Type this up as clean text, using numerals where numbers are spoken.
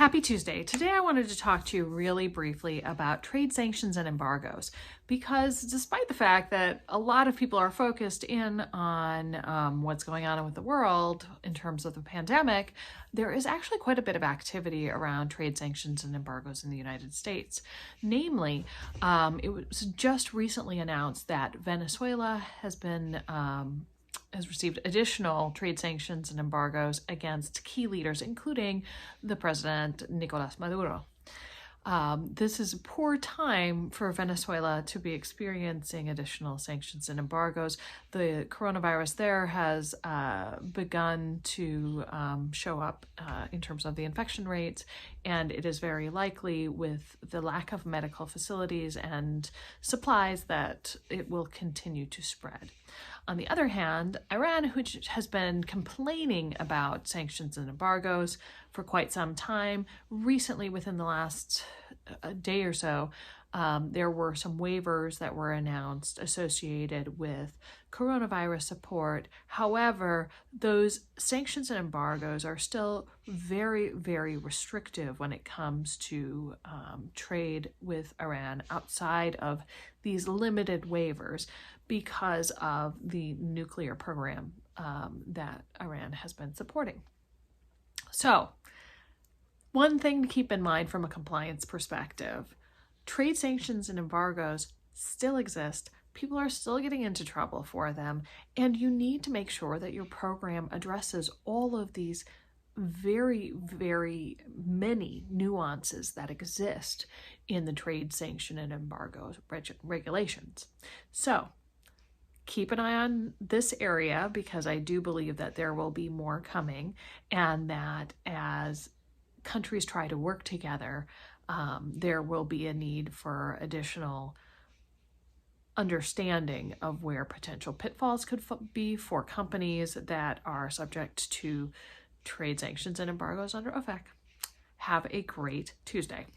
Happy Tuesday. Today I wanted to talk to you really briefly about trade sanctions and embargoes, because despite the fact that a lot of people are focused in on what's going on with the world in terms of the pandemic, there is actually quite a bit of activity around trade sanctions and embargoes in the United States. Namely, it was just recently announced that Venezuela has received additional trade sanctions and embargoes against key leaders, including the president, Nicolas Maduro. This is a poor time for Venezuela to be experiencing additional sanctions and embargoes. The coronavirus there has begun to show up in terms of the infection rates, and it is very likely with the lack of medical facilities and supplies that it will continue to spread. On the other hand, Iran, which has been complaining about sanctions and embargoes for quite some time, recently within the last day or so, there were some waivers that were announced associated with coronavirus support. However, those sanctions and embargoes are still very, very restrictive when it comes to trade with Iran outside of these limited waivers because of the nuclear program that Iran has been supporting. So, one thing to keep in mind from a compliance perspective: trade sanctions and embargoes still exist. People are still getting into trouble for them, and you need to make sure that your program addresses all of these very, very many nuances that exist in the trade sanction and embargo regulations. So, keep an eye on this area, because I do believe that there will be more coming, and that as countries try to work together, there will be a need for additional understanding of where potential pitfalls could be for companies that are subject to trade sanctions and embargoes under OFAC. Have a great Tuesday.